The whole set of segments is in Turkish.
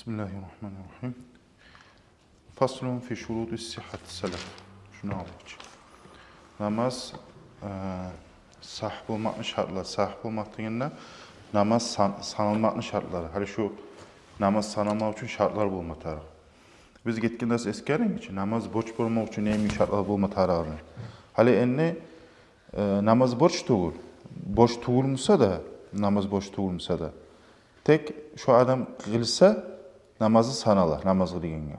Bismillahirrahmanirrahim. Faslun fi şurutu sıhhat selef. Şunu aldık. Namaz sahih olmakın şartları. Sahih olmak degende namaz sanılmakın şartları. Hali şu namaz sanılmak için şartlar bulmatar. Biz getken ders eskerin için namaz borç bulmak için neymiş şartlar bulmatar. Hali enne namaz borç tuğul. Borç tuğulmasa da namaz borç tuğulmasa da tek şu adam kılsa namazı sanalar, namaz kılgenge.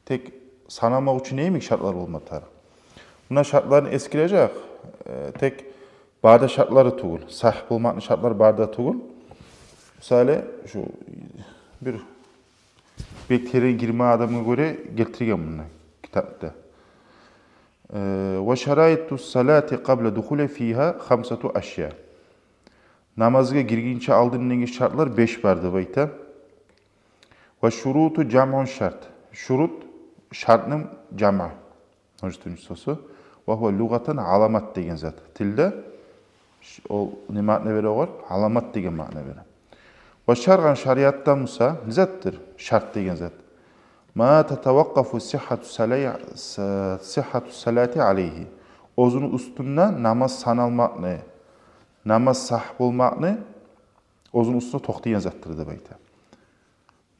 Tek sanamak için neymiş şartlar olmatar. Buna şartlarını eskileyecek. Tek barda şartları tuğul. Sahih olmanın şartları barda tuğul. Misali şu bir terin girme adamına göre getirgen bunu kitapta. Ve şaraitu salati qabla dukhule fiha khamsatu ashya. Namazga girginçe aldığın şartlar 5 barda bayta. Ve şurutu cam'un şart. Şurut şartның cama. Üçüncü sosu. Ve huve lugatan alamat degen zat. Tilde o ne ma'na veriyor? Alamat degen ma'na veriyor. Ve şargan şariatta musa nizattır şart degen zat. Ma tatavakkafu sihhatu salati aleyhi. Ozunu üstünden namaz sanalmakını, namaz sahih olmakını ozun üstüne toxtayan zattır da bayta.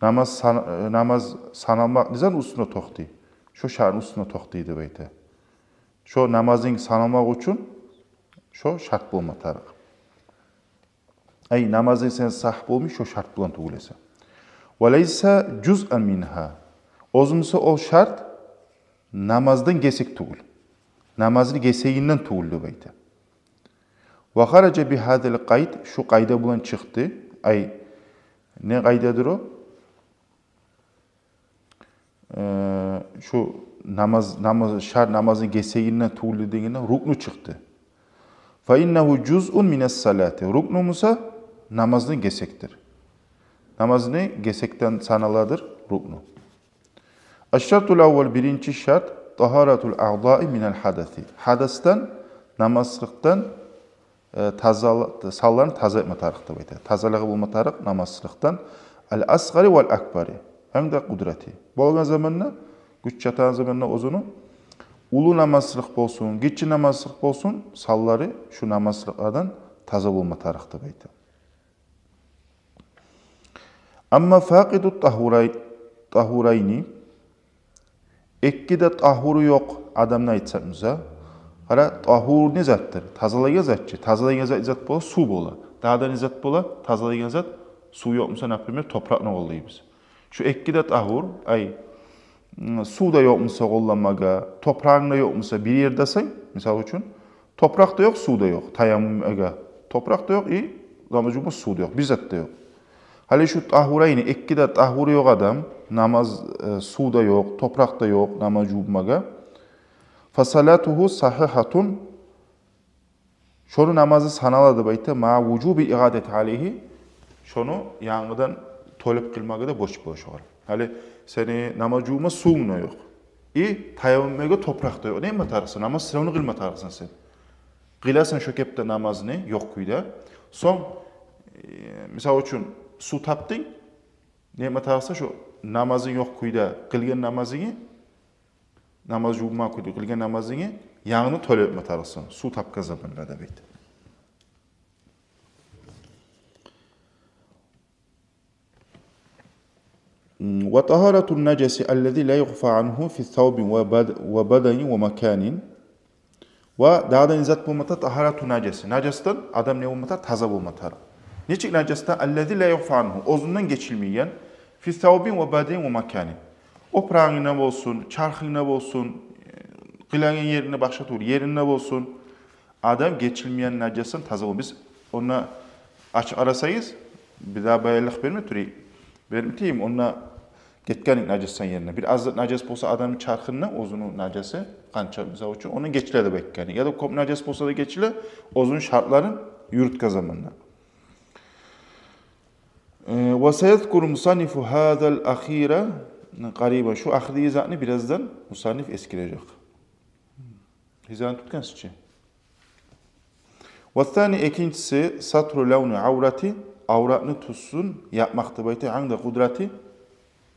Namaz sanalmak nizan üstüne toxtay. Şu şartın üstüne toxtaydı bayta. Şu namazın sanalmak için şu şart bulmatarıq. Ay namazın sen sahih olmuş şu şart bulan tuğulesa. Ve leysa cüz'an minha. Ozunsa o şart namazdan gesek tuğul. Namazın geseğinden tuğuldu bayta. Ve haraca bi hadil qayd şu qayda bulan çıktı. Ay ne qaydadır o? Şu şart namazın geseğinden tuğuldu degende ruknu çıktı. Fe innehu cüz'un mines salati. Ruknu musa namazın gesektir. Namazını gesekten sanaladır ruknu. Aşşartul avval birinci şart taharatul a'dai minel hadasi. Hadastan, namazlıktan sallarını taza etme tarıqda bayta. Tazalığı bulma tarıq namazlıktan al-asgari vel-akbari. Hem de kudreti. Bolgan zamanla, güç çatan zamanla ozunu ulu namazlık bolsun, geçici namazlık bolsun, salları şu namazlıklardan taza bulma tarıqda bayta. Amma faqidu tahurayni ekkide tahuru yok adamına aytsamıza. Hala tahur ne zattır? Tazalayan zatçı. Tazalayan zat bola su bola. Daha da ne zat bola? Tazalayan zat su yokmusa naprimер toprak ne oluyuz? Şu ekkide tahur ay su da yokmusa kullanmaga, toprağın da yokmusa bir yerdesin misal için toprak da yok, su da yok. Tayammum toprak da yok, namazımız su da yok, bir zat da yok. Hala şu tahurayni ekkide tahuru yok adam, namaz su da yok, toprak da yok, namazımıza. Fasalatuhu sahihatun. Şonu namazı sanaladı bayta ma vücubi iadeti aleyhi. Şonu yanıdan tolep kılmaga da borç boş var. Hali seni namazıma suğuna yok. Tayammumga toprak da yok. Ne matarısın? Namaz sırrını kılma tarısın sen. Kılasın şu kepte namazını yok kuyda. Son misal için su taptın. Ne matarısın şu namazın yok kuyda kılgen namazını namaz juma kuydu kılgen namazını yanını tolep matarısın. Su tapka zamanında da beyt. Ve taharatun necesi ellezî la yughfa anhu fi thawbin ve bedenin ve mekanin. Ve daha da nizat bulmata taharatun necesi. Necesden adam ne bulmatar? Taza bulmatar. Niçin necesden ellezî la yughfa anhu? Ozundan geçilmeyen fi thawbin ve bedenin ve mekanin. O prağına olsun, çarxına olsun, kılanın yerine başka tur, yerine olsun. Adam geçilmeyen necasen taza olur. Biz ona aç arasayız, bir daha bayarlık vermeyeyim. Ona getkenik necasen yerine. Bir az neces olsa adamın çarxına, ozunun necesi, kança misal için, onun geçile de bekkenik. Ya da kop neces olsa da geçile, ozun şartların yürütka zamanına. Ve seyezkuru musannifu hadal akhira gariba. Şu ahiri izahını birazdan musannif eskileyecek. İzahını tutkan sizce. Ve thani ikincisi satru levni avrati. Avratını tutsun yapmaktı bayta. Anda kudreti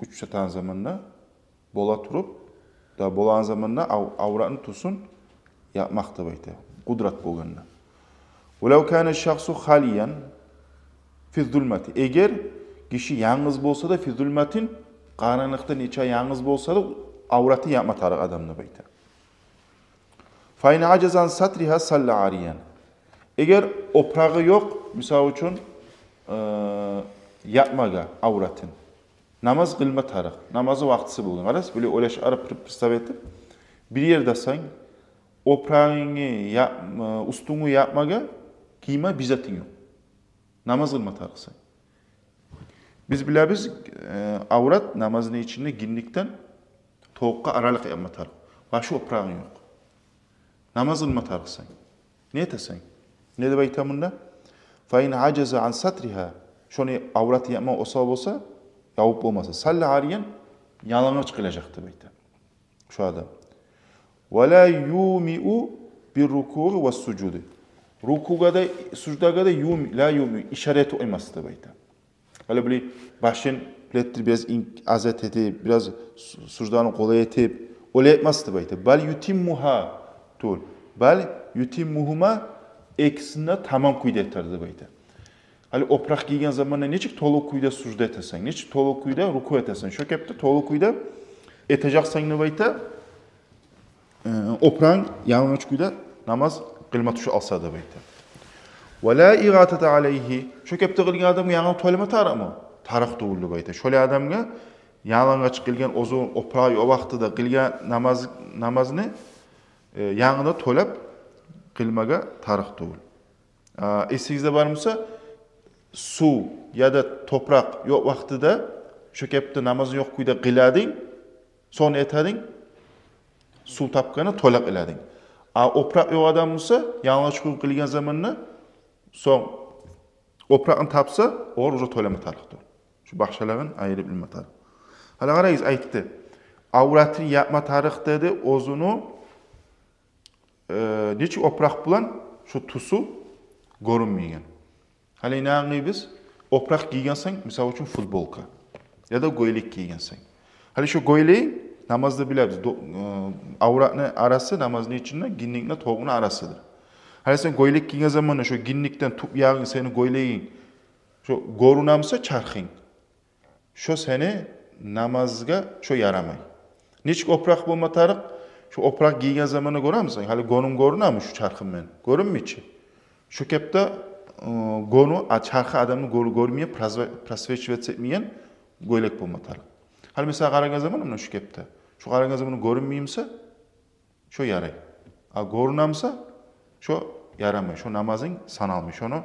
uçsatan zamanla bola turup da bolan zamanla avratını tusun yapmakta bayta. Kudrat bolganına. Ulev kâne şahsu haliyen fi zulmati. Eğer kişi yalnız bolsa da fi zulmatin karanlıkta neçe yalnız bolsa da avratı yapma tarık adamına bayta. Fa in acazan satriha salla ariyan. Eğer oprağı yok, misal üçün yapmaga avratın. Namaz kılma tarık. Namazı vaktisi bulun. Aras böyle öyle arap pristav etip bir yerde sen oprağını ustunu yapmaga kıyma bizatin yok. Namaz kılma tarık sen. Biz biliriz avrat namazın içinde ginlikten toğukka aralık yapma tarık. Başı oprağın yok. Namaz kılma tarık sen. Ne etesen? Ne de baytamında? Fa in acaza an satriha. Şunu avratı yapma osal olsa yavup olmasa. Salla ariyen yalana çıkılacaktı bayta. Şu adam. Ve la yumi'u bir ruku'u ve sucudu. Ruku'ga da sucuda da la yumi işareti olmasıdır bayta. Öyle böyle başın bilettir biraz azet edip, biraz sucudanı kolay etip, öyle etmezdi bayta. Bal yutimmuha tul. Bal yutimmuhuma eksinde tamam kuyda eterdi bayta. Hali oprak giygen zamanla neçik tolu kuyda sucda etesen, neçik tolu kuyda ruku etesen. Şu kepte tolu kuyda eteceksen ne bayta, oprağın yanlış kuyda namaz kılma tuşu alsa da bayta. Ve la igatete aleyhi. Şu kepte kılgen adamı yanına toylama tarık mı? Tarık doğullu bayta. Şöyle adamga yanına kılgen oprağı o vakti da kılgen namazını yanına toylap kılmaga tarık doğul. Esinizde var mısa? Su ya da toprak yok vakti da şu kepte namazın yok kuyda kıladın, sonra etadın, su tapkanı toylap kıladın. Oprak yok adam mısa? Yanlış kılgen zamanla son oprağın tapsa orucu toylama tarık doğul. Şu bakşaların ayrı bilme tarık. Hala qarayız aytdı. Avratını yapma tarık dedi, ozunu neçe oprak bulan şu tusu görünmeyen. Hala inanı biz oprak giygensen misal üçün futbolka ya da goylik giygensen. Hala şu goyliği namazda biliriz. Avratını arası namazın içinde ginlikle toğunun arasıdır. Hala sen goylik giygen zamanla şu ginlikten tup yağın seni goyliğin şu gorunamsa çarkın. Şu seni namazga şu yaramay. Niçik oprak bulma tarık? Şu oprak giygen zamanı görür müsün? Hali gonum görünür mü şu çarkın ben? Görün mü içi? Şu kepte gonu çarkı adamı görmeye prasveçvet etmeyen goylek bulma tarık. Hali mesela karan zamanı mı şu kepte? Şu karan zamanı görünmeyimse şu yaray. Görünamsa şu yaramay. Şu namazın sanalmış onu.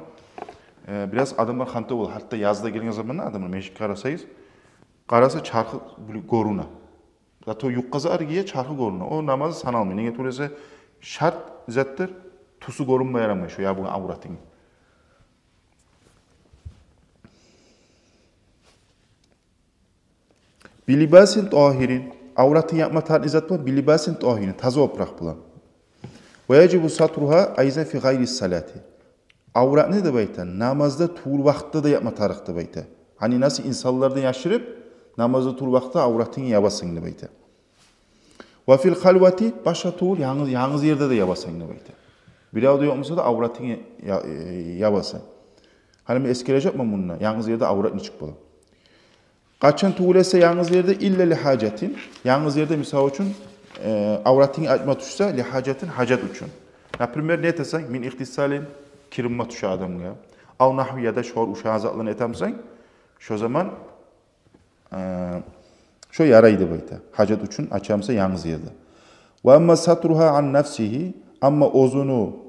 Biraz adamlar hanta olur. Hatta yazda gelgen zamanı adamlar meşik karasayız. Karasa çarkı görünür. Zato yuqqaza argiye çarkı görünür. O namazı sanalmıyor. Nege turese şart izettir. Tusu görünme yaramay şu ya bu avratın. Bilibasin tahirin. Avratı yapma tar izet bu. Bilibasin tahirin. Taze oprak bulan. Ve yecibu satruha ayza fi gayri salati. Avrat ne de bayta? Namazda tur vaxtda da yapma tarıqda bayta. Hani nasıl insanlardan yaşırıp namazda tur vaxtda avratını yabasın da bayta. Ve fil halvati başa tur yalnız yerde de yabasın da bayta. Bir avda yokmasa da avratını yabasın. Hani eskilecek mi bununla? Yalnız yerde avratını çık bula. Kaçan tuğlese yalnız yerde illa li hacetin. Yalnız yerde misal için avratını açma tuşsa li hacetin hacet için. Naprimer ne etesen min ihtisalin kirimma tuşa adamga. Av nahvi ya da şor uşağı azatlığını etemsen şu zaman şu yaraydı bayta. Hacet için açamsa yalnız yerde. Ve amma satruha an nafsihi ama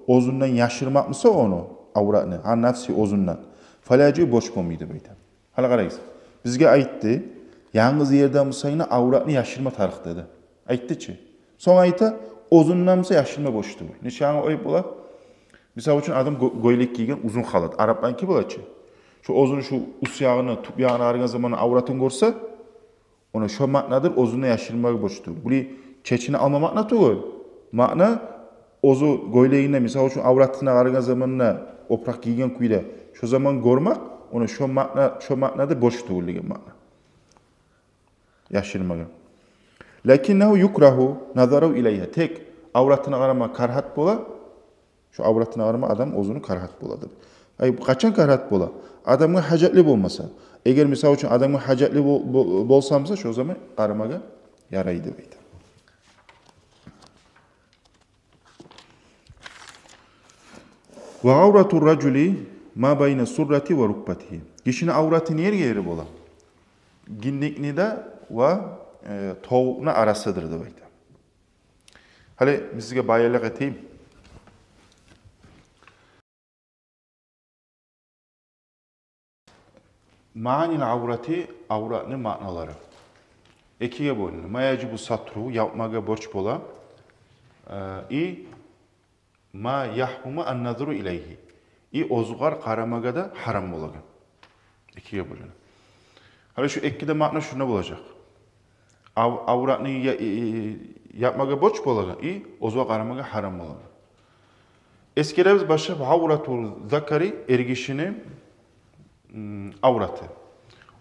ozundan yaşırmak mısa onu avratını an nafsi ozundan. Falacı boş bomuydu bayta. Hala qarayız. Bizge aytdı. Yalnız yerde mısayına avratını yaşırma tarık dedi. Aytdı ki. Son ayta ozundan mısa yaşırma boştu. Nişanı oyup ola. Misal için adam goylek giygen uzun halat. Arap'tan ki bola ki. Şu ozun şu us yağını, tup yağını arıgan zamanı avratın görse ona şu maknadır ozunla yaşırma boştu. Bu çeçini alma makna tuğul. Makna ozu goyleğine misal için avratına arıgan zamanına oprak giygen kuyda şu zaman görmek ona şu maknadır boş tuğul degen makna. Yaşırmagan. Lakinnehu yukrahu nazaru ileyhe. Tek avratına qarama karhat bola. Şu avratına qarama adam ozunu karhat boladı. Ay kaçan karhat bola? Adamga hajatli bolmasa. Eğer misal üçün adamga hajatli bolsamsa şu zaman qaramaga yaraydı deydi. Ve avratur raculi ma bayna surrati ve rukbatihi. Kişinin avratı nereye yeri bola? Ginniknide ve toğuna arasıdır deydi. Hali sizge bayarlık eteyim. Manil avrati, avratının ma'naları. İkiye bölünür. Ma yacibu satru, yapmaga borç bola. Ma yahrumu an nazru ileyhi. Ozgar qaramaga da haram bolagan. İkiye bölünür. Hali şu ikkide ma'na şuna olacak. Avratını yapmaga borç bolagan. Ozgar qaramaga haram bolagan. Eskide biz başka avratul zakari ergişinin avratı.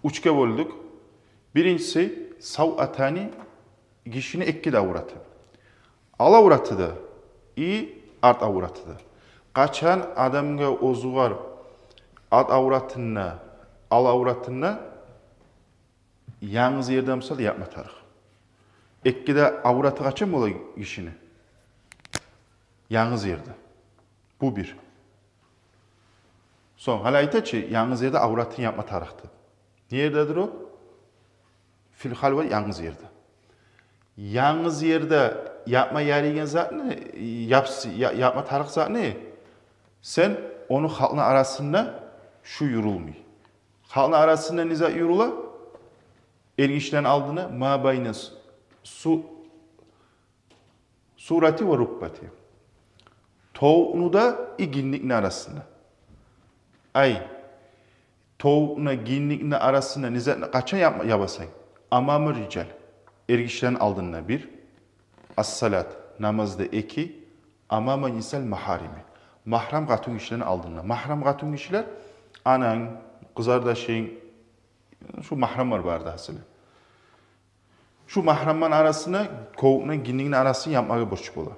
Üçge böldük. Birincisi sav'atani kişinin ikkide avratı. Al avratı da art avratı da. Kaçan adamga ozugar art avratını al avratını yalnız yerde misal yapma tarih. Ikkide avratı kaçan mı ola kişinin? Yalnız yerde. Bu bir. Son hala ayta ki yalnız yerde avratını yapma tarihti. Nerededir o? Fil halva yalnız yerde. Yalnız yerde yapma yerigen zat ne? Yapma tarih zat ne? Sen onu halkın arasında şu yürülmüyor. Halkın arasında ne zat yürüla? Ergişten aldığını ma bayna surati ve rukbati. Toğunu da ginlikle arasında. Ay, toğuna ginlikle arasında nizatla kaça yapasın? Amamı rical. Ergişten aldığında bir. As-salat. Namazda iki. Amamı nisal maharimi. Mahram katun kişilerini aldığında. Mahram katun kişiler anan, kızardaşın, şu mahramlar vardı aslında. Şu mahramın arasına, koğuna ginlikle arasını yapmaya borç bola.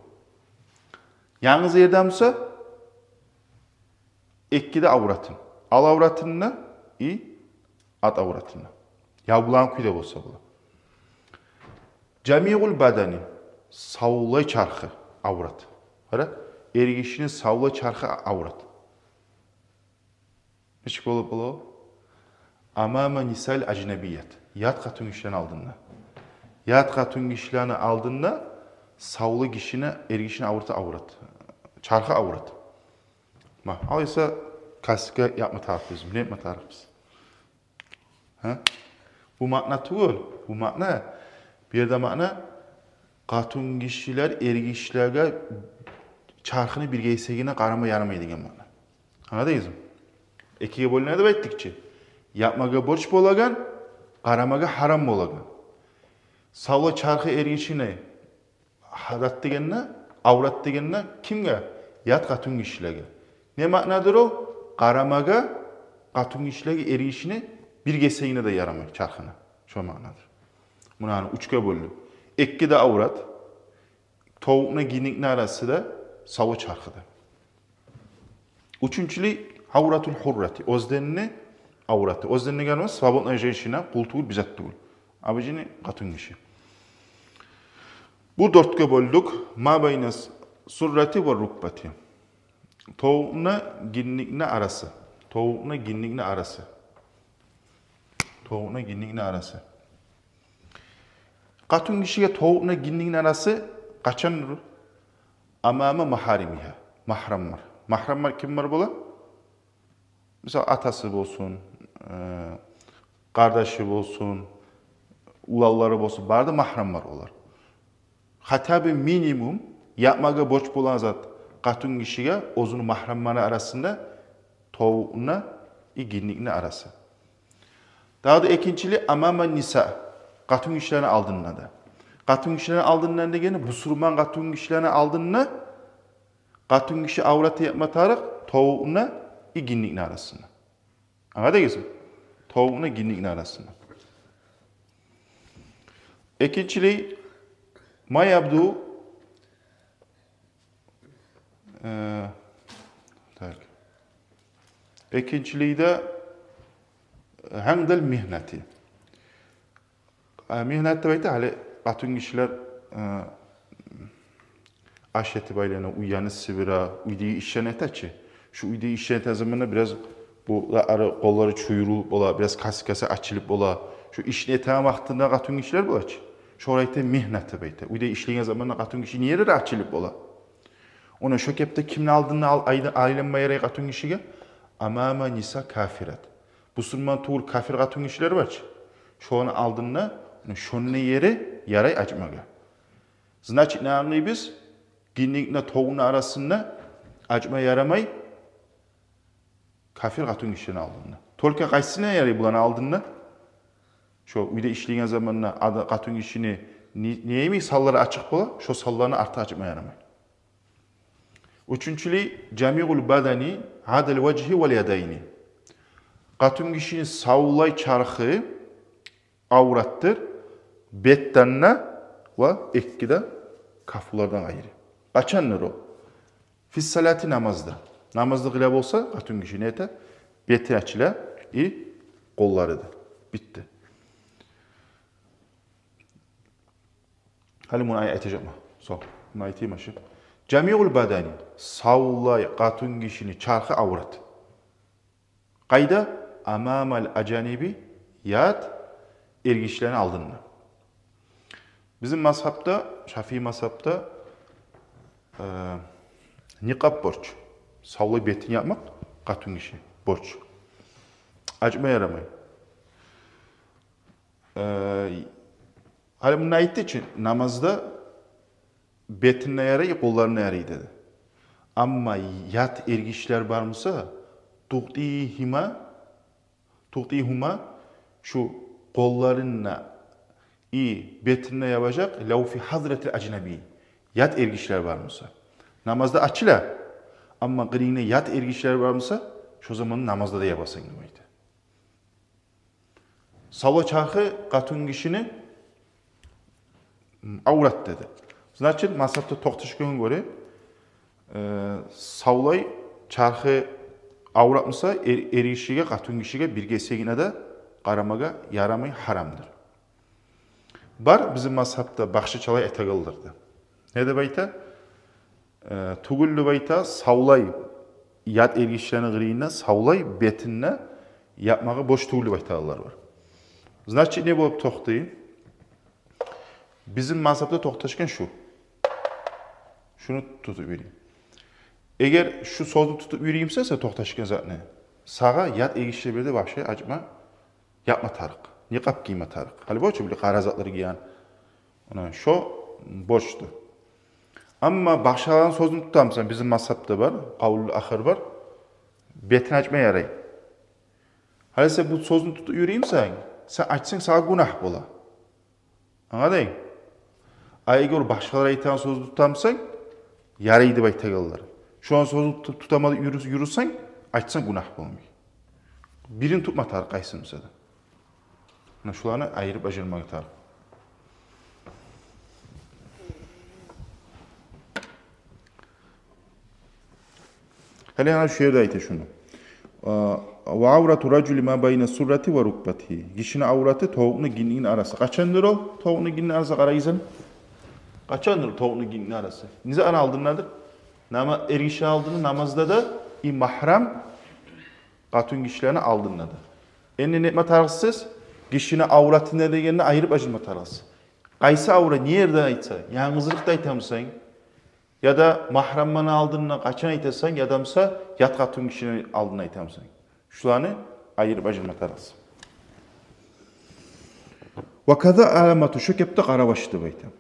Yalnız yerdemse ikkide avratın. Al avratınla at avratınla. Ya bulan kuyda olsa bula. Camiul badani savlay çarxı avrat. Hara ergişinin savlay çarxı avrat. Neçik olup bula? Amama nisal ajnabiyet. Yat katun kişilerini aldığında. Yat katun kişilerini aldığında savlı kişine ergişine avrat. Çarxı avrat. Alaysa kasika yapma tarif bizim. Ne yapma tarif biz? Bu makna tuğul. Bu makna bir de makna katun kişiler ergişlerge çarxını bir geysegine qarama yaramayı degen makna. Anladınız mı? İkiye bölünede ettikçe. Yapmaga borç bolagan, qaramaga haram bolagan. Savla çarxı ergişine hadat degenine, avrat degenine kimge? Yat katun kişilerge. Ne maknadır o? Qaramaga katun kişilerge ergişine bir geysegine de yaramayı çarxına. Şu maknadır. Buna üçge bölünür. Ekkide avrat, toğuna ginlikle arası da savı çarxıdır. Üçüncülü avratul hurrati. Özdenini avratı. Özdenini gelmez, svobodna женщина, kultuğul bizat tuğul. Abicini katun kişi. Bu dörtge böldük. Ma bayna surrati ve rukbati. Toğuna ginlikle arası. Toğuna ginlikle arası. Toğuna ginlikle arası. Katun kişiye toğuna ginlikle arası kaçandır? Amama maharimiha. Mahram var. Mahram var kim var bula? Mesela atası olsun, kardeşi olsun, ulalları olsun. Barda mahram var olar. Hatta bir minimum yapmaga borç bulan zat katun kişiye ozunu mahramları arasında toğuna ginlikle arası. Daha da ikincili amama nisa. Katun kişilerini aldığında da. Katun kişilerini aldığında da gene busurman katun kişilerini aldığında katun kişi avratı yapma tarık toğuna ginlikle arasında. Anladınız mı? Toğuna ginlikle arasında. İkinciliği ma yabdu İkinciliği de hangdal mihneti. Mihnette bayta hali atın kişiler aşeti baylana uyanı sivira uydiği işen etaçı. Şu uydiği işen eten zamanla biraz bu ara kolları çuyurulup ola, biraz kası açılıp ola. Şu işini eten vaktinde atın kişiler bu aç. Şu orayta mihnette bayta. Uydiği işleyen zamanla atın kişi niye de açılıp ola. Ona şu kepte kimin aldığını ailen bayarak atın kişiye amama nisa kafirat. Bu sürman tuğul kafir atın kişiler var. Şu onu aldığında şunun yeri yaray acmaga. Значит, ne anlayız? Ginlikle toğun arasında acma yaramay kafir katun işini aldığında. Tolka kaysına yarayı bulan aldığında şu uyda işleyen zamanla katun işini niye mi salları açık bola? Şu sallarını artı acma yaramay. Üçüncülü camiul badani hadel vecihi vel yadayni. Katun işini savulay çarxı avrattır. Bettanna ve ekkide kafulardan ayrı. Kaçanlar o? Fis salati namazda. Namazda gılab olsa katun kişi neyse beti açıyla kollarıdır. Bitti. Hali bunu ayeteceğim. So, bunu ayeteyim aşağı. Camiul badani savulay katun kişini çarkı avrat. Kayda amamal acanibi yat ergişlerini aldın. Bizim mazhabda, Şafii mazhabda nikab borç. Savlay betini yapmak katun kişi borç. Acıma yaramay. Hali bunu ayettiği için namazda betinle yarayı, kollarına yarayı dedi. Ama yat ergişler var mısa tuğtihuma şu kollarına betinle yapacak lav fi hazretil acnebi. Yat ergişler var mısa? Namazda açıla. Ama gırine yat ergişler var mısa? Şu zaman namazda da yapasın demeydi. Sava çarkı katun kişini avrat dedi. Значит, masapta toqtışkın göre savlay çarkı avrat mısa ergişiga katun kişiga birge segine de qaramaga yaramay haramdır. Bar bizim mazhabda baxşı çalay etagıldırdı. Ne de bayta? Tugullu bayta savlay yat ergişlerini gıriyinne savlay betinne yapmağı boş tugullu baytalar var. Значит, ne bolup toqtayı? Bizim mazhabda toqtaşken şu. Şunu tutup vereyim. Eğer şu sözü tutup vereyimse toqtaşken zaten sağa yat ergişle bir de başa acma yapma tarık. Niqab giyme tarık. Hali boşu bile qarazatları giyen. Ona şu boştu. Ama başalan sözünü tutamsan bizim mazhabda var, qavlul ahir var. Betin açma yaray. Hali sen bu sözünü tutup yürüyeyimsen, sen açsan sağa günah bola. Anladın? Eğer başkaları aytan sözünü tutamsan, yaraydı baytagalar. Şu an sözünü tutamadı yürürsen, açsan günah bolmuyor. Birini tutma tarık aysın mesela. Şularını ayırıp ajırmak tarık. Hele yana şu yerde ayete şunu. Ve avratu raculi ma bayna surrati ve rukbatihi. Kişinin avratı toğunu ginliğin arası. Kaçandır o? Toğunu ginliğin arası qarayızın. Kaçandır toğunu ginliğin arası? Nize ana aldığındadır? Ergişi aldığını namazda da mahram katun kişilerini aldığındadır. Enni netme tarıksız, kişinin avratı ne degenini ayırıp ajırma tarıksız. Qaysı avra nereden aytsa, yalnızlıkta aytamsan, ya da mahrammanı aldığına kaçan aytasan, ya damsa yat katun kişinin aldığına aytamsan. Şularını ayırıp ajırma tarıksız. Ve kaza alamatu şu kepte qarabaştı baytam.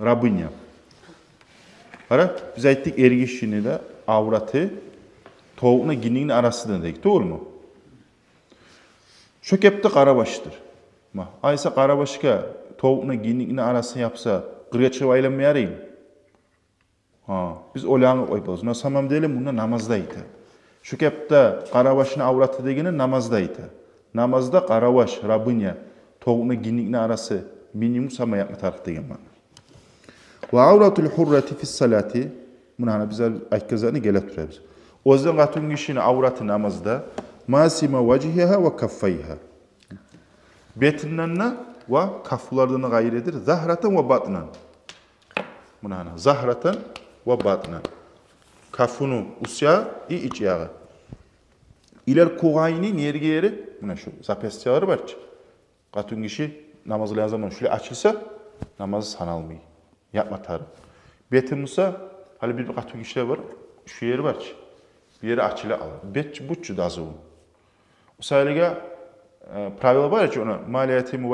Rabbinya. Ara biz ayttık ergişini de avratı toğuna ginliğin arasında dedik. Doğru mu? Şu kepte qarabaştır. Aysa qarabaşka toğuna ginliğin arasını yapsa qırga çıkıp aylanmayarayım. Biz olağını oypaz. Nasamam diyelim bunda namazdaydı. Şu kepte qarabaşını avratı degeni namazdaydı. Namazda qarabaş, Rabbinya toğuna ginliğin arası minimum sama yapma tarix degan ma'no. Va avratul hurrati fis salati buni bizlar aytganlarni kelib turamiz. O'zidan qatun kishini avrati namozda masima wajhiha va kaffayha. Betinanna va kafflardan g'ayridir. Zahratan va batnan. Buni zahratan va batnan. Kaffunu usya i iç yağı. İler kuğayni nerge yeri? Buna şu zapestiyarı var ki. Qatun kişi namazı zaman şöyle açılsa namazı sanalmıyor. Yapma tarım. Betim olsa hali bir qatun kişiler var. Şu yeri var ki. Bir yeri açılı alır. Bet butçu da azı onu. O sayılığa pravila var ki ona maliyetimu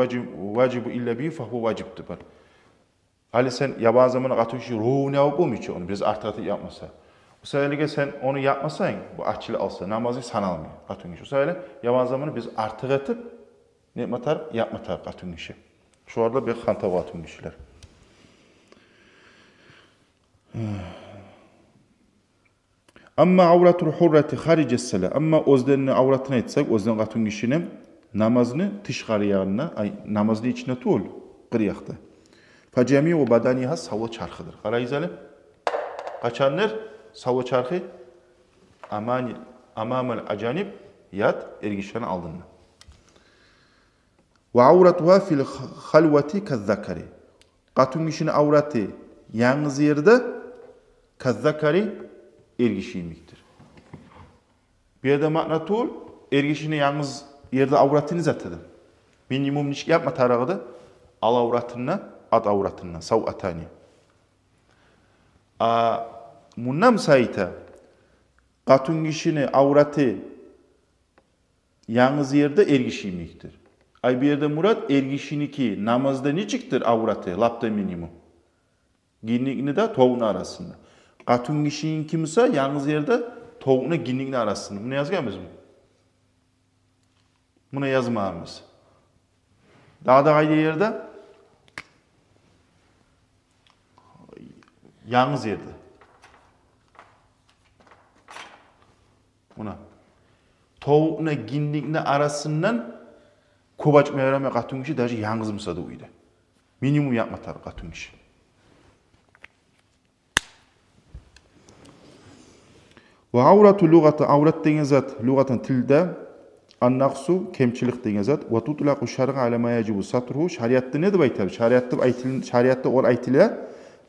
vacibu illa bi fahu vacibdir. Hali sen yaban zamanı qatun kişi ruhu ne yapıp olmuyor ki onu biraz artık yapmasa. Bu sayılığa sen onu yapmasan bu açılı alsa namazı sanalmıyor. Qatun kişi. O sayılığa yaban zamanı biz artık atıp ne yapmatar? Yapmatar qatun kişi. Şu arada bir xanta qatun kişiler. Amma avratul hurrati xarices sala. Amma o'zlarini avratini aytsak, o'zdan qatun kishini namazını tishqariyag'ini, namozni ichida to'l, qiriyaqda. Fajami va badaniha savo charxidir. Qarayingizlar. Qachondir savo charxi amamal ajanib yat ergishani oldinda. Va avratuha fil xalvati kazzakari. Qatun kishini avrati yalnız yerda kazzakari ergişiyimliktir. Bir yerde ma'na to'l ergishini yalnız yerde avratini zatidir. Minimum ish yapma tarag'ida al avratinna ad avratinna savatani. Munnam sayta qatun kishini avrati yalnız yerde ergishiyimliktir. Ay bir yerde murat ergishiniki namazda nechikdir avrati lapta minimum. Ginnikni da to'g'ni arasında. Qatun kishinin kimsa yalnız yerde to'g'ni ginnikni arasında. Buni yozganmizmi? Buni yozmaymiz. Dağda qayda yerde? Yalnız yerde. Buna. To'g'ni ginnikni arasından ko'p aytmayvermay qatun kishi даже yalnız misada uyda. Minimum yapmatar qatun kishi. Va avratu lug'ati avrat degan zat lug'atan tilda an-naqsu kemchilik degan zat va tutlaqu shar'a ala ma yajibu satruhu shariatda ne deb aytadi? Shariatda or aytilar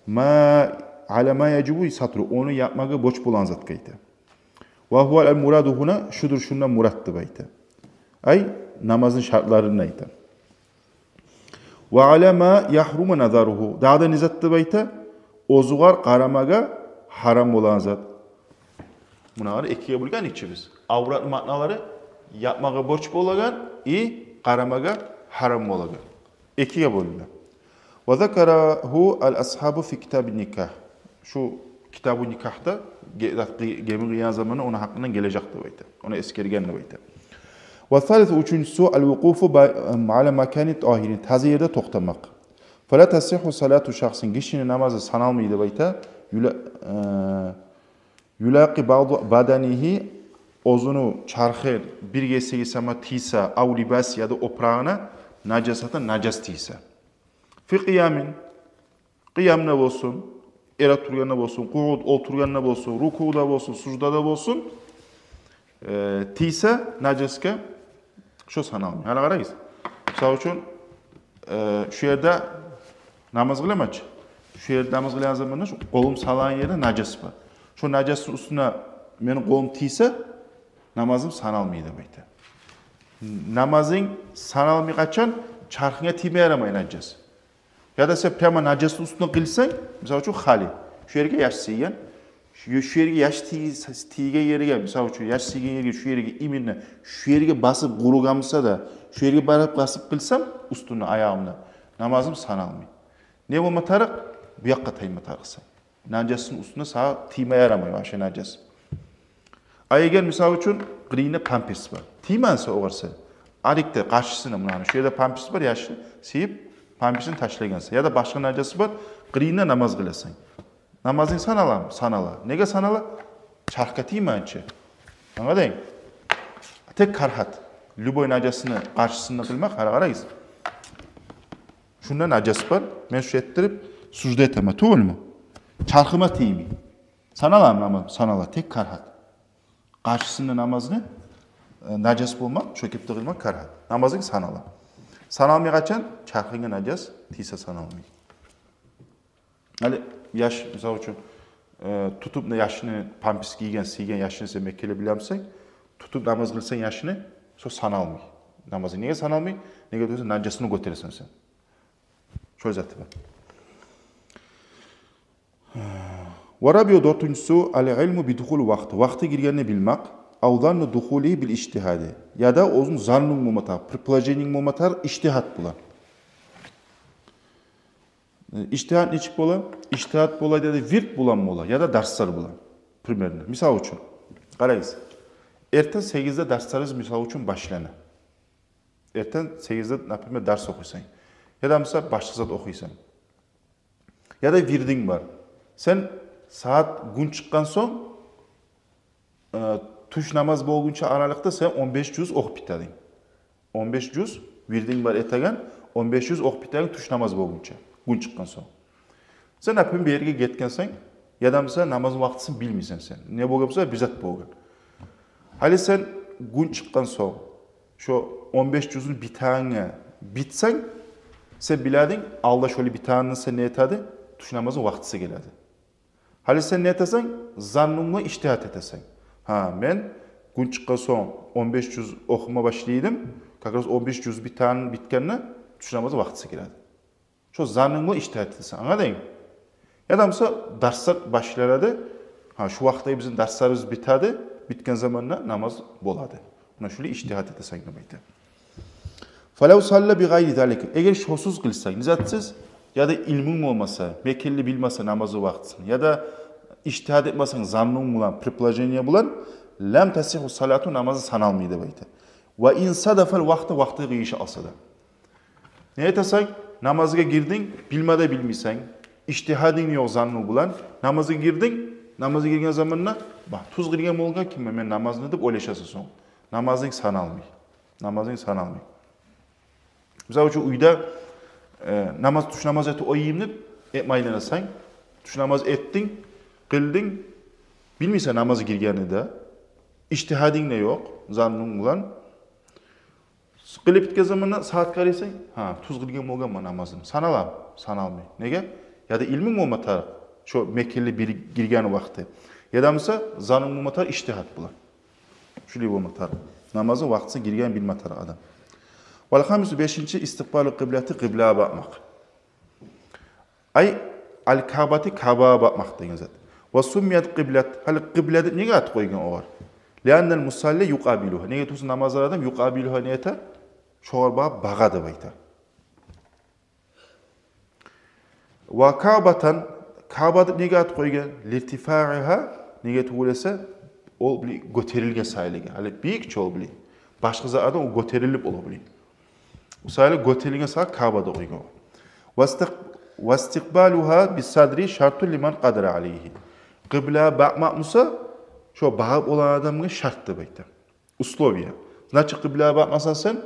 ma ala ma yajibu satru onu yapmaga bo'ch bo'lgan zatga aytadi. Va huwa al-muradu huna shudur shundan murad deb aytadi. Ay namazın şartlarını aytadi. Va ala ma yahrumu nazaruhu da'da nizat deb aytadi. Ozugar qaramaga haram bo'lgan zat. Bunları ikiye bölgen biz. Avrat ma'nolari yapmaga borç bo'lagan qaramaga haram bo'lagan. Ikiye bölünler. Ve zakarahu al-ashabu fi kitab-ı nikah. Şu kitab-ı nikahda gemin qiyan zamanı onun hakkından gelecek deb aytadi. Onu eskergen deb aytadi. Ve thalithu üçüncüsü al-vuqufu ala makani tahirin taziyede to'xtamak. Fala tasihhu salatu shakhsin kishinin namazı sanalmaydi deb aytadi. Yulaqi badanihi ozunu charxir bir gesegi sama tisa av libas ya da oprağına najasata najas tisa. Fi qiyamin qiyamna bo'lsin, era turganda bo'lsin, qu'ud o'tirganda bo'lsin, rukuda bo'lsin, sujdada bo'lsin, tisa najasga shu sanalmaydi. Hala qaraysiz. Misol uchun shu yerda namoz qilamanchi. Shu yerda namoz qilgan zamonda shu qo'lim salan yerda najas bor. Şu najasın üstüne benim kolum tiyse namazım sanalmaydı deydi. Namazın sanalmay kaçan çarxına tiymay yaramay najas. Ya da sen prama najasın üstüne kılsan, misal üçün xali. Şu yerge yaş siygen, şu yerge yaş tiyge yerge, misal üçün yaş siygen yerge, şu yerge iminle, şu yerge basıp kurugamsa da, şu yerge barıp basıp kılsam, üstüne ayağımla namazım sanalmay. Ne bu matarık? Bu yakka tayma tarıksan. Najasın üstüne sağa tiymay yaramay aşağı najas. Eğer misal üçün qiriyne pampers var. Tiymansa oğarsa, arikte qarşısına bunu şu yerda pampers var yaşlı, siyip pampersini taşlagansa ya da başka najası var, qiriyne namaz kılasan. Namazın sanala, sanala. Nega sanala? Çarxka tiymanchi. Anladın? Tek karhat. Lüboy najasını qarşısında kılmak, qarayız. Şu Şundan najas var. Men şu ettirip sucda eteme. To'g'rimi? Charxıma teymi. Sanalam namaz, sanala tek karhat. Qarşısında namazını najas bo'lmak, çöküp tığılmak karhat. Namazın sanala. Sanalmay qaçan charxınga najas tiysa sanalmay. Hali yaş misal üçün tutup da yaşını pampis giygen, siygen yaşını sen mekkele bilemsen, tutup namaz kılsan yaşını so sanalmay. Namazı niye sanalmay? Nege diyorsun najasını götüresen sen. Şöyle zatı var. Varabiyo dörtüncüsü al-ilmu bidukhul vakti. Vakti girgenini bilmek. Avdannu dukhulihi bil iştihadi. Ya da ozun zannun mumatar, предположениң mumatar iştihat bulan. İştihat neçik bola? İştihat bola ya da virt bulan bola ya da dersler bulan. Primерно. Misal üçün. Qarayız. Erten 8'de dersleriniz misal üçün başlana. Erten 8'de например ders okuysan. Ya da misal başlı zat okuysan. Ya da virdin var. Sen saat gün çıkkan son tuş namaz bolgunça aralıkta sen 15 cüz okup bitadın. 15 cüz virdin var etagan 15 cüz okup bitadın tuş namaz bolgunça gün çıkkan son. Sen napın bir yerge getkensen ya da mesela namaz vaktısını bilmeysen sen. Ne bolgunsa bizzat bolgun. Hali sen gün çıkkan son şu 15 cüzün bitağına bitsen sen biladın Allah şöyle bitağının sen ne etadı? Tuş namazın vaktısı geladi. Hali sen ne etesen? Zannunla iştihat etesen. Ha, men gün çıkkan son 15 cüz okuma başlaydım. Kakras 15 cüz bir tane bitkenle tuş namazı vaktısı geladi. Şu zannunla iştihat etesen. Anladın mı? Ya da mesela dersler başlaradı. Ha, şu vakti bizim derslerimiz bitadi. Bitken zamanla namaz boladı. Buna şöyle iştihat etesen demeydi. Falav salla bi gayri zalik. Eğer şosuz kılsak, nizatsız ya da ilmin olmasa, mekelli bilmese namazı vaktisini ya da iştihad etmesen zannun bulan, предположение bulan lam tasihu salatu namazı sanalmaydı baydı. Ve in sadafal vakti gıyışı alsa da. Ne etasak? Namazıga girdin, bilmede bilmiysen, iştihadin yok zannun bulan, namazı girdin, namazı girgen zamanına, bak tuz girgen olgan kim men namazını edip oleşası son. Namazın sanalmay. Namazın sanalmay. Mesela şu uyda namaz tuş namaz eti oyayım deyip etmaylanasan, tuş namaz ettin, kıldın, bilmiysen namazı girgeni de, iştihadin ne yok, zannun bulan. Kılıp bitken zamanla saat karıysan, ha tuz girgen olgan mı namazın? Sanalam, sanalmay. Nege? Ya da ilmin olmatar, şu mekkeli bir girgeni vakti. Ya da mesela zannun olmatar, iştihad bulan. Şöyle olmatar. Namazın vaktisi girgen bilmatar adam. Vel-hamisu 5. istikbalu kıbleti kıbleye bakmak. Ay al-Kabati Kaba'ya bakmak degan zat. Ve summiyat kıblet. Hali kıblede nege at koygan o var? Liannel musalli yuqabiluha. Nege tusun namazlar adam yuqabiluha ne eter? Şoğar bağa da baytar. Ve Kabatan Kaba'da nege at koygan? Lirtifaiha nege tuğulese o göterilgen sayılgan. Hali büyük çoğul bili. Başka zaten o göterilip olabilir. Usayla göterilgen sayı Kaba'da koygan. Vastikbaluha bisadri şartu liman qadra aleyhi. Kıbleye bakmak musa şu bağıp olan adamın şarttı baytar. Usloviya. Значит kıbleye bakmasan sen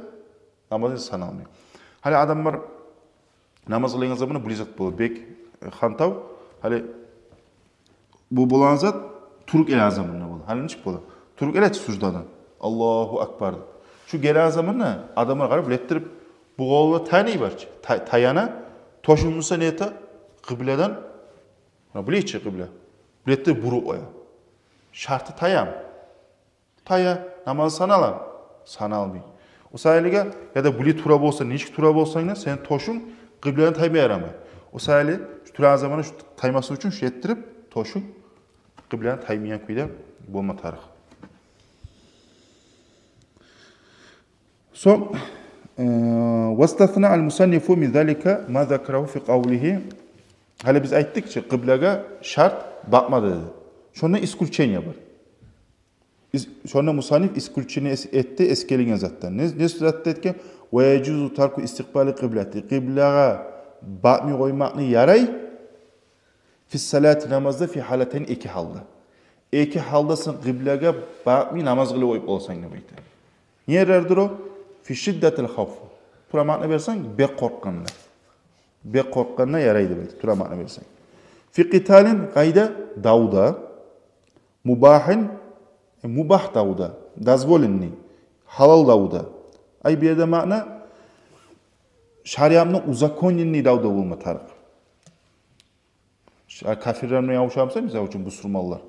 namazını sanalmıyor. Hali adamlar namaz kılgan zamanı bilizat bolu. Bek hantav hali bu bulan zat Turk el zamanına bolu. Hali niçin bolu? Turk el sucdadan. Allahu akbar. Şu gelen zamanla adamlar qarab lettirip bu qo'lni taniy barcha. Tayana toshilmasa ne eta? Qibleden. Bilechi qibla. Biletni buruq qo'ya. Sharti tayam. Taya namoz sanalam. Sanalmay. O'sayliga ya da buli tura bo'lsa, nechik tura bo'lsanglar, sen toshing qibladan taymay yaramay. O'sayli shu turan zamonda shu taymasi uchun shu yettirib toshing qibladan taymagan kuyda bo'lma tarix. Son واستثنى المصنف من ذلك ما ذكره في قوله. Hali biz aytdik ki kıblege şart bakma dedi. Sonra iskulçenya var. Sonra musannif iskulçeni etti eskelingen zaten. Ne zaten etken? Ve yecuzu tarku istikbali kıbleti. Kıblege bakmı koymakını yaray. Fi salati namazda fi halaten iki halda. İki haldasın kıblege bakmı namaz kılı koyup olsan ne beytir. Niye ererdir o? Fi şiddetil havf. Pura makna versen bek korkkanda. bek korqqandan yaraydi deydi. Tura ma'na bersen. Fi qitalin qayda davda mubahin mubah davda dazvolinni halal davda. Ay bir yerde ma'na şariatning uzakonyenni davda bo'lma tariq. Kafirlarni yavuşamsa misal uchun musulmonlar.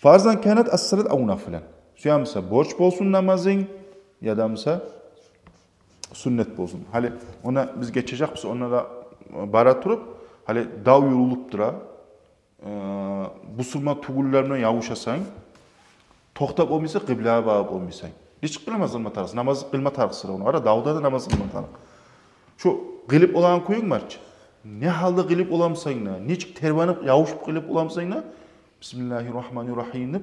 Farzan kanat as-salat aw nafilan. Suyamsa borç bolsun namazing ya da misa sünnet bolsun. Hali ona biz geçecekmiz onlara bara turup hali dav yurulup dura. Musulman tugullarına yavuşasan toxtab olmasa qiblaga bağıb olmasan. Hiç qilmaz qilma tarix. Namaz qilma tarix sıra onu. Ara davda da namaz qilma tarix. Şu qilib olan koyun març. Ne halda qilib olamsan ne? Neçik tervanıp yavuşup qilib olamsan ne? Bismillahirrahmanirrahim deb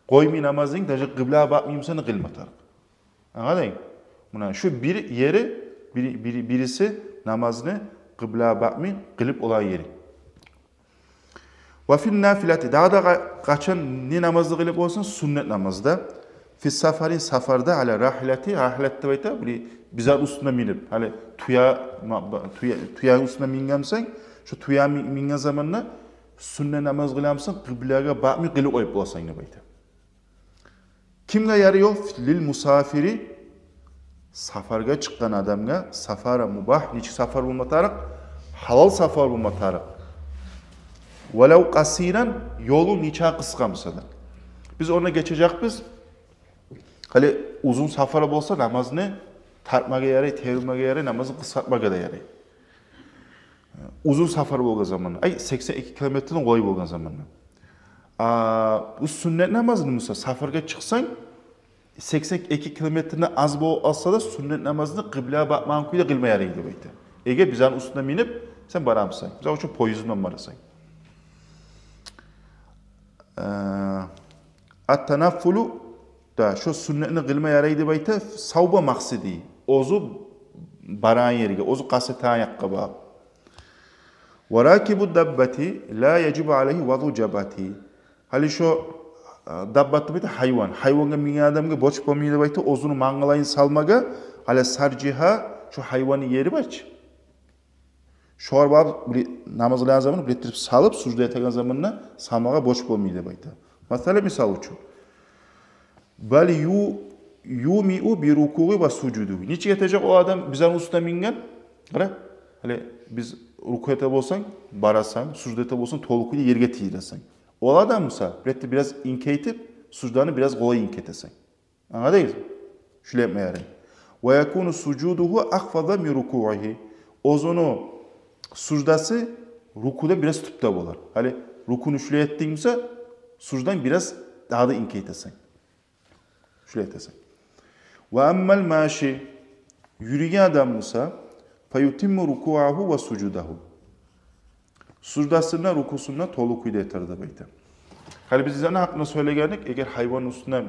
qo'ymi namazing daja qiblaga baqmaysan qilma tarix. Anladın? Buna şu bir yeri birisi namazını qiblaga baqmay qilib olan yeri. Ve fil nafilati dağda kaçan ne namazda qilib olsun sünnet namazda. Fi safari safarda ala rahilati rahilati bayta bizar üstüne minip hani tuya üstüne mingamsan şu tuya mingan zamanla sünnet namaz qılamsan qiblaga baqmay qilib qo'yib olasan ne bayta. Kimga yarıyor? Lil musafiri safarga chiqqan adamga safara mubah neçik safar bo'lma tariq halal safar bo'lma tariq. Velev qasiran yolu necha qisqa mesela. Biz ona geçecekmiz. Hali uzun safara bolsa namazını tartmaga yaray, termaga yaray, namazı qısqartmaga da yaray. Uzun safar bolgan zamanı. Ay 82 kilometrden qo'y bolgan zamanı. Bu sünnet namazını mesela safarga chiqsang 82 kilometrden az olsa da sünnet namazını qiblaga baqman kuyda qilma yaray deb aytdi. Eğer bizan üstüne minib sen baramsan. Biz uchun poyezddan barasan. At-tanaffulu da şu sünnetini qilma yaraydi bayta savba maqsidi. Ozu baran yeriga, ozu qasatan yaqqa baq. Wa rakibu dabbati la yajibu alayhi wadu jabati. Hali şu dabbatni bayta hayvon. Hayvonga mingan odamga boch bo'lmaydi bayta o'zini mang'alayin salmaga ala sarjiha şu hayvonni yeri barchi. Şor bab namoz qilgan zamonda bilettirib salib sujda etgan zamonda salmaga boch bo'lmaydi bayta. Masalan misal uchun bal yumi'u bi ruku'i va sujudu. Necha yetecek o adam bizden usta mingan? Qara. Hali biz rukuyete bolsan, barasan, sujdete bolsan, tolukuyla yerge tiyirasan. O adam mısa? Biraz inkeytip, sucdanı biraz kolay inketesen. Anladınız mı? Şöyle yapmaya yarayın. Ve yakunu sucuduhu akfada mi ruku'ihi. Ozonu sucdası rukuda biraz tüpte bolar. Hali rukunu şöyle ettiğimse sucdan biraz daha da inkeytesen. Şöyle etesen. Ve emmel maşi yürüyen adam mısa fayutimmu ruku'ahu ve sucudahu. Sucdasına rukusuna tolukuyla etardı bayta. Hali biz izana hakkında söylegenik, eğer hayvanın üstüne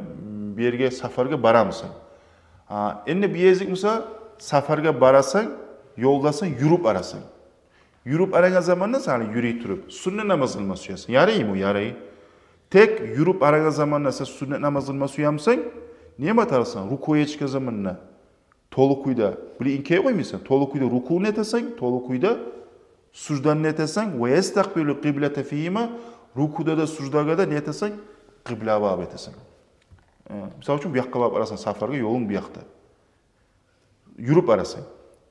bir yerge safarga baramısan. Enne bir yezik mısa safarga barasan, yoldasın, yürüp arasan. Yürüp arayan zamanında sana yürüyüp durup, sünnet namaz kılması uyasın. Yarayı mı? Yarayı. Tek yürüp arayan zamanında sen sünnet namaz kılması uyamsan, niye batarsan? Rukuya çıkan zamanında tolukuyda, bile inkeye koymuşsan, tolukuyda ruku'nu etesen, tolukuyda sucdanı etesen, ve yestakbilu kıblete fihima, rukuda da sucdaga da ne etesen? Kıbla bağıb etesen. Misal için bir yakka bağıb arasan, safarga yolun bir yakta. Yürüp arasan.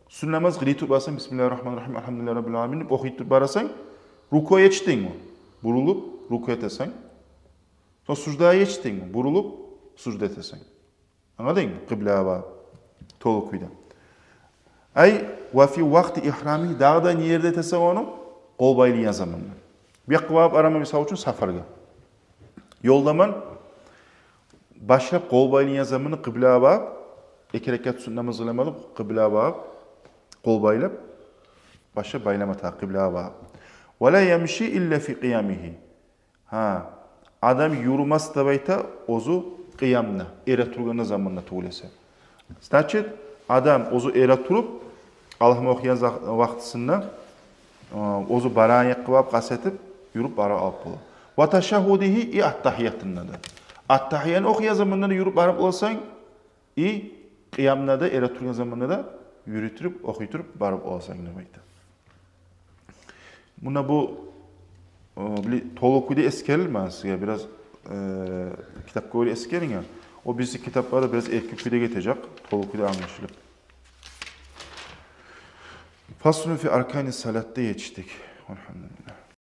Sünnet namaz qilib arasan, Bismillahirrahmanirrahim, Elhamdülillahi Rabbil Alamin, okuyup arasan, rukuya yetiştin mi? Burulup, ruku etesen. Sonra sucdaya yetiştin mi? Burulup, sucda etesen. Anladın mı? Kıbla bağıb. Tolukuyda. Ay ve fi vakti ihrami dağdan yerde etesen onu, kol baylayan zamanla. Bir yakka bağıb arama misal için safarga. Yoldaman başlap kol baylayan zamanı kıbla bağıb, 2 rekat sünnet namaz kılamalı, kıbla bağıb, kol baylap, başa baylama ta kıbla bağıb. Ve la yemşi illa fi qiyamihi. Adam yürümez tabayta ozu qiyamna, era turgana zamanla tuğlese. Значит, adam ozu era turup, Allah'ım okuyan vaktisinde ozu baran yakıbab qasetip, yürüp bara alıp olur. Ve teşahhudihi at-tahiyyatında da. At-tahiyyanı okuyan zamanında yürüp bara olsan, qiyamda da, era turgan zamanında da yürütürüp, okuyturup barıp olasan demektir. Buna bu Tolokuyda eskerilmez sizge biraz kitap koyulu eskerin ya. O bizi kitaplarda biraz erkeküde getecek. Tolokuyda anlaşılıp. Faslun fi arkani salatta yetiştik. Elhamdülillah.